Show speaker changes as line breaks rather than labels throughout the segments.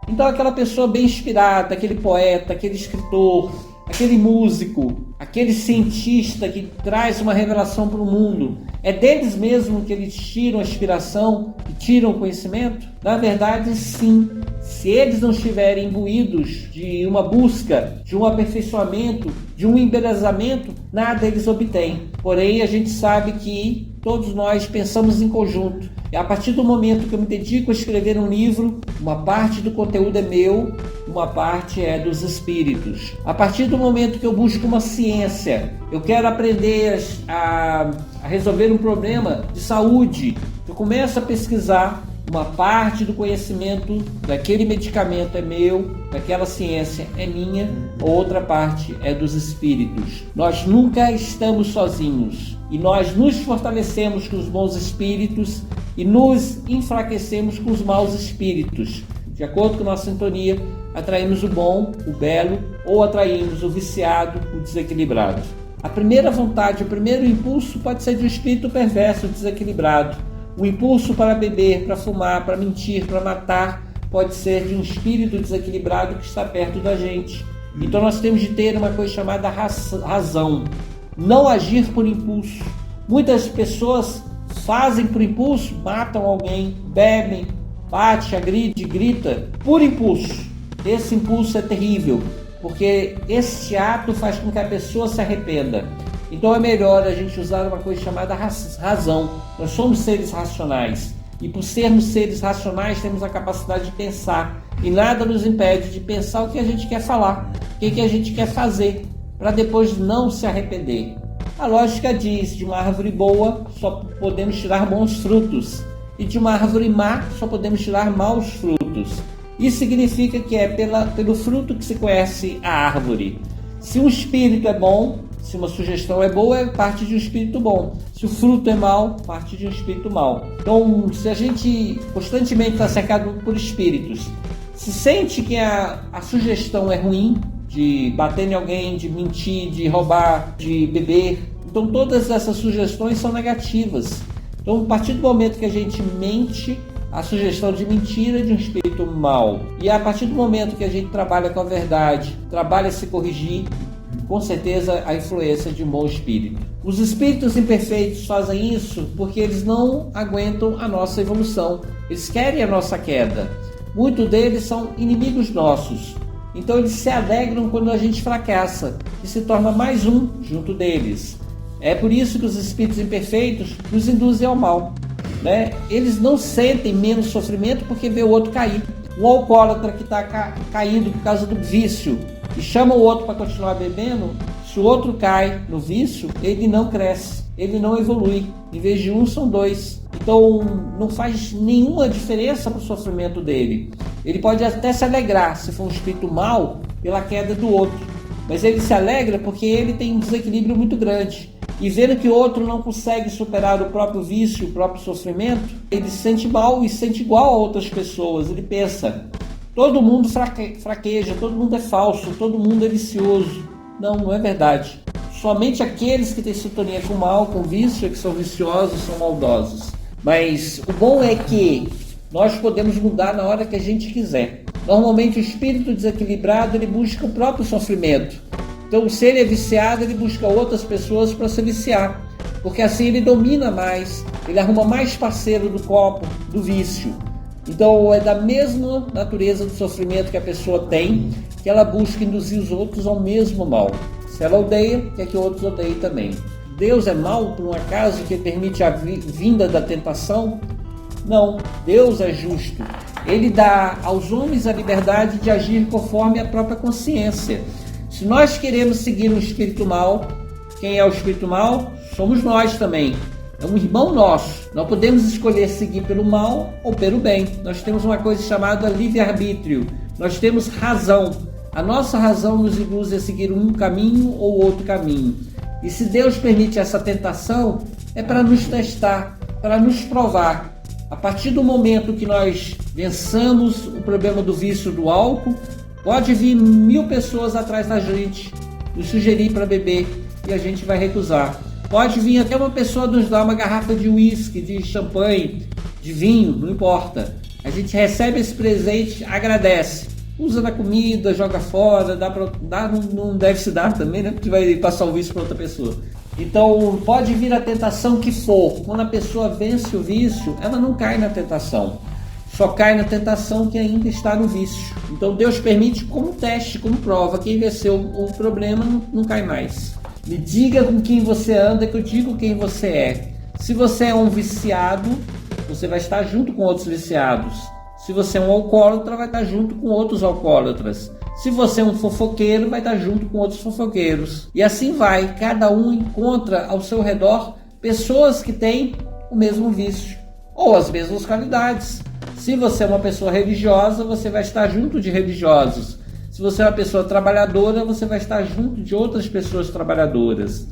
Então aquela pessoa bem inspirada, aquele poeta, aquele escritor, aquele músico, aquele cientista que traz uma revelação para o mundo, é deles mesmo que eles tiram a inspiração e tiram o conhecimento? Na verdade, sim. Se eles não estiverem imbuídos de uma busca, de um aperfeiçoamento, de um embelezamento, nada eles obtêm. Porém, a gente sabe que todos nós pensamos em conjunto. E a partir do momento que eu me dedico a escrever um livro, uma parte do conteúdo é meu, uma parte é dos espíritos. A partir do momento que eu busco uma ciência, eu quero aprender a resolver um problema de saúde, eu começo a pesquisar, uma parte do conhecimento daquele medicamento é meu, daquela ciência é minha, outra parte é dos espíritos. Nós nunca estamos sozinhos e nós nos fortalecemos com os bons espíritos e nos enfraquecemos com os maus espíritos. De acordo com a nossa sintonia, atraímos o bom, o belo, ou atraímos o viciado, o desequilibrado. A primeira vontade, o primeiro impulso pode ser de um espírito perverso, desequilibrado. O impulso para beber, para fumar, para mentir, para matar, pode ser de um espírito desequilibrado que está perto da gente. Então nós temos de ter uma coisa chamada razão. Não agir por impulso. Muitas pessoas fazem por impulso, matam alguém, bebem, bate, agride, grita, por impulso. Esse impulso é terrível, porque esse ato faz com que a pessoa se arrependa. Então é melhor a gente usar uma coisa chamada razão. Nós somos seres racionais e por sermos seres racionais temos a capacidade de pensar e nada nos impede de pensar o que a gente quer falar, o que a gente quer fazer, para depois não se arrepender. A lógica diz, de uma árvore boa só podemos tirar bons frutos e de uma árvore má só podemos tirar maus frutos. Isso significa que é pelo fruto que se conhece a árvore. Se um espírito é bom, se uma sugestão é boa, é parte de um espírito bom. Se o fruto é mau, parte de um espírito mau. Então, se a gente constantemente está cercado por espíritos, se sente que a sugestão é ruim, de bater em alguém, de mentir, de roubar, de beber, então todas essas sugestões são negativas. Então, a partir do momento que a gente mente, a sugestão de mentira é de um espírito mau. E a partir do momento que a gente trabalha com a verdade, trabalha a se corrigir, com certeza a influência de um bom espírito. Os espíritos imperfeitos fazem isso porque eles não aguentam a nossa evolução. Eles querem a nossa queda. Muitos deles são inimigos nossos. Então eles se alegram quando a gente fracassa e se torna mais um junto deles. É por isso que os espíritos imperfeitos nos induzem ao mal, né? Eles não sentem menos sofrimento porque vê o outro cair. Um alcoólatra que está caindo por causa do vício e chama o outro para continuar bebendo, se o outro cai no vício, ele não cresce, ele não evolui. Em vez de um, são dois. Então não faz nenhuma diferença para o sofrimento dele. Ele pode até se alegrar, se for um espírito mau, pela queda do outro. Mas ele se alegra porque ele tem um desequilíbrio muito grande. E vendo que o outro não consegue superar o próprio vício, o próprio sofrimento, ele se sente mal e se sente igual a outras pessoas. Ele pensa, todo mundo fraqueja, todo mundo é falso, todo mundo é vicioso. Não, não é verdade. Somente aqueles que têm sintonia com o mal, com o vício, é que são viciosos, são maldosos. Mas o bom é que nós podemos mudar na hora que a gente quiser. Normalmente o espírito desequilibrado, ele busca o próprio sofrimento. Então, se ele é viciado, ele busca outras pessoas para se viciar, porque assim ele domina mais, ele arruma mais parceiro do copo, do vício. Então, é da mesma natureza do sofrimento que a pessoa tem, que ela busca induzir os outros ao mesmo mal. Se ela odeia, quer que outros odeiem também. Deus é mau por um acaso que permite a vinda da tentação? Não, Deus é justo. Ele dá aos homens a liberdade de agir conforme a própria consciência. Se nós queremos seguir um espírito mau, quem é o espírito mau? Somos nós também. É um irmão nosso. Nós podemos escolher seguir pelo mal ou pelo bem. Nós temos uma coisa chamada livre-arbítrio. Nós temos razão. A nossa razão nos induz a seguir um caminho ou outro caminho. E se Deus permite essa tentação, é para nos testar, para nos provar. A partir do momento que nós vençamos o problema do vício do álcool, pode vir 1000 pessoas atrás da gente, nos sugerir para beber e a gente vai recusar. Pode vir até uma pessoa nos dar uma garrafa de uísque, de champanhe, de vinho, não importa. A gente recebe esse presente, agradece, usa na comida, joga fora, não deve se dar também, né? Porque vai passar o vício para outra pessoa. Então, pode vir a tentação que for. Quando a pessoa vence o vício, ela não cai na tentação. Só cai na tentação que ainda está no vício. Então, Deus permite como teste, como prova. Quem venceu o problema não cai mais. Me diga com quem você anda, que eu digo quem você é. Se você é um viciado, você vai estar junto com outros viciados. Se você é um alcoólatra, vai estar junto com outros alcoólatras. Se você é um fofoqueiro, vai estar junto com outros fofoqueiros. E assim vai. Cada um encontra ao seu redor pessoas que têm o mesmo vício ou as mesmas qualidades. Se você é uma pessoa religiosa, você vai estar junto de religiosos. Se você é uma pessoa trabalhadora, você vai estar junto de outras pessoas trabalhadoras.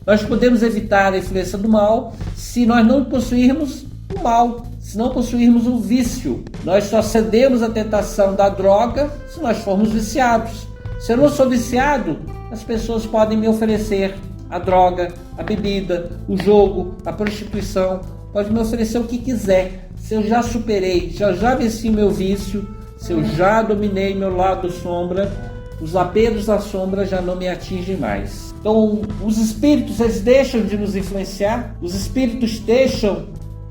Nós podemos evitar a influência do mal se nós não possuirmos o mal, se não possuirmos o vício. Nós só cedemos à tentação da droga se nós formos viciados. Se eu não sou viciado, as pessoas podem me oferecer a droga, a bebida, o jogo, a prostituição, pode me oferecer o que quiser. Se eu já superei, se eu já venci meu vício, se eu já dominei meu lado sombra, os apelos da sombra já não me atingem mais. Então, os espíritos, eles deixam de nos influenciar? Os espíritos deixam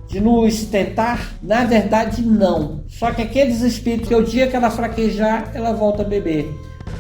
de nos tentar? Na verdade, não. Só que aqueles espíritos que o dia que ela fraquejar, ela volta a beber.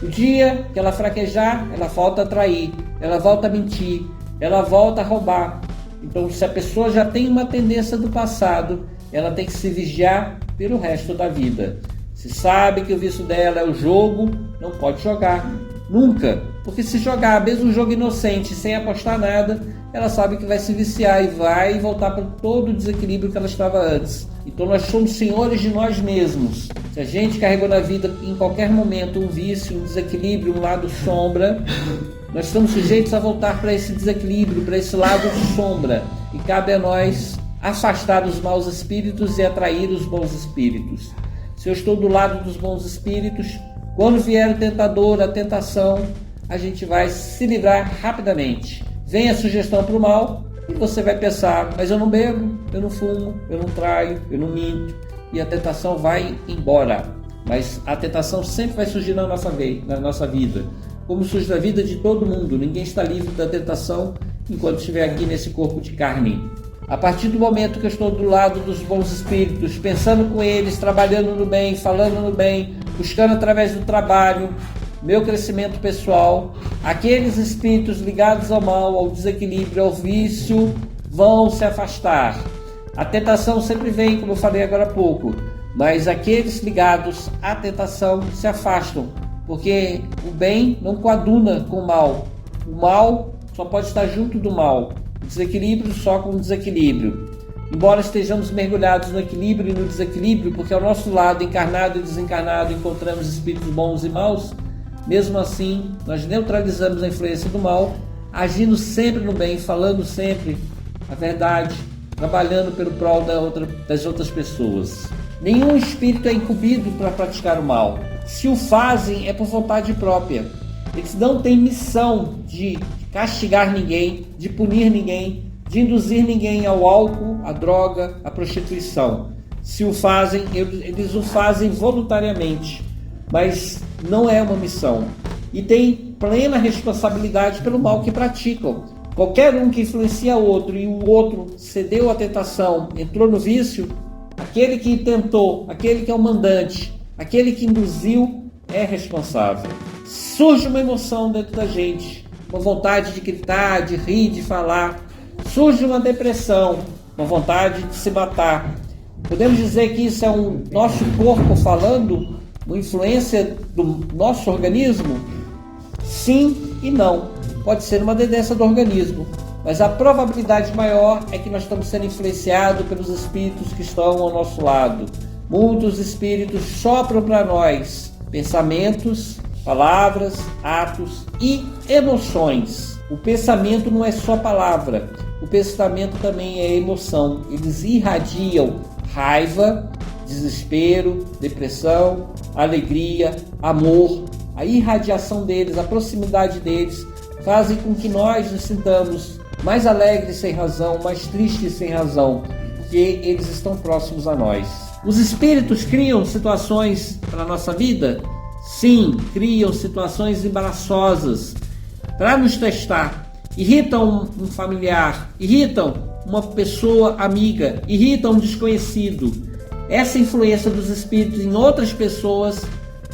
O dia que ela fraquejar, ela volta a trair, ela volta a mentir, ela volta a roubar. Então, se a pessoa já tem uma tendência do passado, ela tem que se vigiar pelo resto da vida. Se sabe que o vício dela é o jogo, não pode jogar. Nunca. Porque se jogar mesmo um jogo inocente, sem apostar nada, ela sabe que vai se viciar e vai voltar para todo o desequilíbrio que ela estava antes. Então nós somos senhores de nós mesmos. Se a gente carregou na vida em qualquer momento um vício, um desequilíbrio, um lado sombra, nós estamos sujeitos a voltar para esse desequilíbrio, para esse lado sombra. E cabe a nós afastar os maus espíritos e atrair os bons espíritos. Se eu estou do lado dos bons espíritos, quando vier o tentador, a tentação, a gente vai se livrar rapidamente. Vem a sugestão para o mal e você vai pensar, mas eu não bebo, eu não fumo, eu não traio, eu não minto. E a tentação vai embora. Mas a tentação sempre vai surgir na nossa vida. Como surge na vida de todo mundo. Ninguém está livre da tentação enquanto estiver aqui nesse corpo de carne. A partir do momento que eu estou do lado dos bons espíritos, pensando com eles, trabalhando no bem, falando no bem, buscando através do trabalho meu crescimento pessoal, aqueles espíritos ligados ao mal, ao desequilíbrio, ao vício, vão se afastar. A tentação sempre vem, como eu falei agora há pouco, mas aqueles ligados à tentação se afastam, porque o bem não coaduna com o mal. O mal só pode estar junto do mal. O desequilíbrio só com o desequilíbrio. Embora estejamos mergulhados no equilíbrio e no desequilíbrio, porque ao nosso lado, encarnado e desencarnado, encontramos espíritos bons e maus, mesmo assim, nós neutralizamos a influência do mal, agindo sempre no bem, falando sempre a verdade, trabalhando pelo prol das outras pessoas. Nenhum espírito é incumbido para praticar o mal. Se o fazem, é por vontade própria. Eles não têm missão de castigar ninguém, de punir ninguém, de induzir ninguém ao álcool, à droga, à prostituição. Se o fazem, eles o fazem voluntariamente, mas não é uma missão. E tem plena responsabilidade pelo mal que praticam. Qualquer um que influencia o outro e o outro cedeu à tentação, entrou no vício, aquele que tentou, aquele que é o mandante, aquele que induziu, é responsável. Surge uma emoção dentro da gente, uma vontade de gritar, de rir, de falar. Surge uma depressão, uma vontade de se matar. Podemos dizer que isso é um nosso corpo falando, uma influência do nosso organismo? Sim e não. Pode ser uma tendência do organismo, mas a probabilidade maior é que nós estamos sendo influenciados pelos espíritos que estão ao nosso lado. Muitos espíritos sopram para nós pensamentos, palavras, atos e emoções. O pensamento não é só palavra, o pensamento também é emoção. Eles irradiam raiva, desespero, depressão, alegria, amor. A irradiação deles, a proximidade deles, fazem com que nós nos sintamos mais alegres sem razão, mais tristes sem razão, porque eles estão próximos a nós. Os espíritos criam situações para a nossa vida? Sim, criam situações embaraçosas para nos testar. Irritam um familiar, irritam uma pessoa amiga, irritam um desconhecido. Essa influência dos espíritos em outras pessoas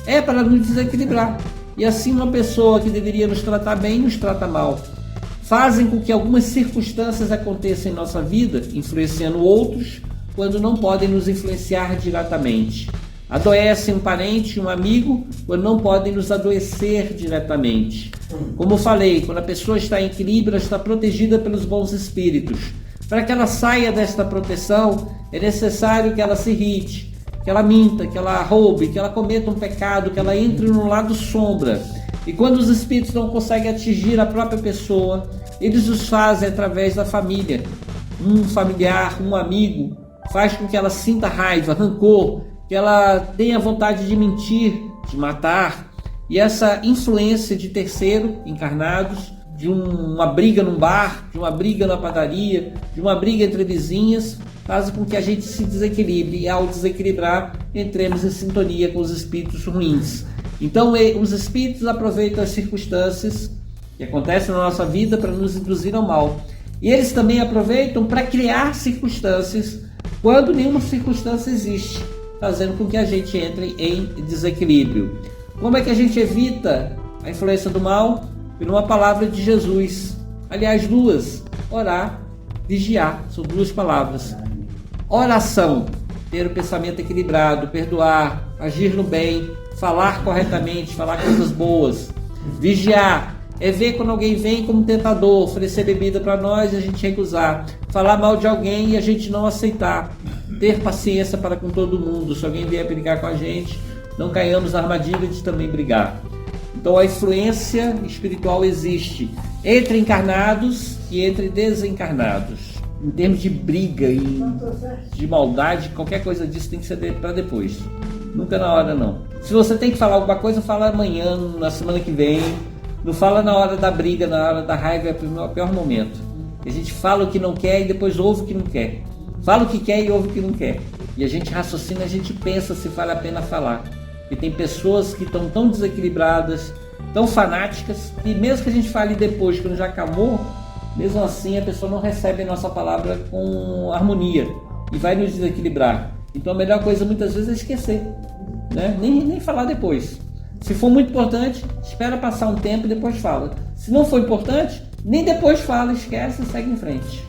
é para nos desequilibrar. E assim uma pessoa que deveria nos tratar bem, nos trata mal. Fazem com que algumas circunstâncias aconteçam em nossa vida, influenciando outros, quando não podem nos influenciar diretamente. Adoecem um parente, um amigo, quando não podem nos adoecer diretamente. Como eu falei, quando a pessoa está em equilíbrio, ela está protegida pelos bons espíritos. Para que ela saia desta proteção, é necessário que ela se irrite, que ela minta, que ela roube, que ela cometa um pecado, que ela entre no lado sombra. E quando os espíritos não conseguem atingir a própria pessoa, eles os fazem através da família. Um familiar, um amigo, faz com que ela sinta raiva, rancor, que ela tenha vontade de mentir, de matar. E essa influência de terceiro, encarnados, de uma briga num bar, de uma briga na padaria, de uma briga entre vizinhas, faz com que a gente se desequilibre. E ao desequilibrar, entremos em sintonia com os espíritos ruins. Então os espíritos aproveitam as circunstâncias que acontecem na nossa vida para nos induzir ao mal. E eles também aproveitam para criar circunstâncias quando nenhuma circunstância existe, fazendo com que a gente entre em desequilíbrio. Como é que a gente evita a influência do mal? Por uma palavra de Jesus. Aliás, duas. Orar, vigiar. São duas palavras. Oração, ter o pensamento equilibrado, perdoar, agir no bem, falar corretamente, falar coisas boas. Vigiar é ver quando alguém vem como tentador, oferecer bebida para nós e a gente recusar. Falar mal de alguém e a gente não aceitar. Ter paciência para com todo mundo. Se alguém vier brigar com a gente, não caiamos na armadilha de também brigar. Então a influência espiritual existe entre encarnados e entre desencarnados. Em termos de briga e de maldade, qualquer coisa disso tem que ser para depois. Nunca na hora, não. Se você tem que falar alguma coisa, fala amanhã, na semana que vem. Não fala na hora da briga, na hora da raiva, é o pior momento. A gente fala o que não quer e depois ouve o que não quer. Fala o que quer e ouve o que não quer. E a gente raciocina, a gente pensa se vale a pena falar. E tem pessoas que estão tão desequilibradas, tão fanáticas, que mesmo que a gente fale depois, quando já acabou, mesmo assim a pessoa não recebe a nossa palavra com harmonia e vai nos desequilibrar. Então a melhor coisa muitas vezes é esquecer, né? Nem falar depois. Se for muito importante, espera passar um tempo e depois fala. Se não for importante, nem depois fala, esquece e segue em frente.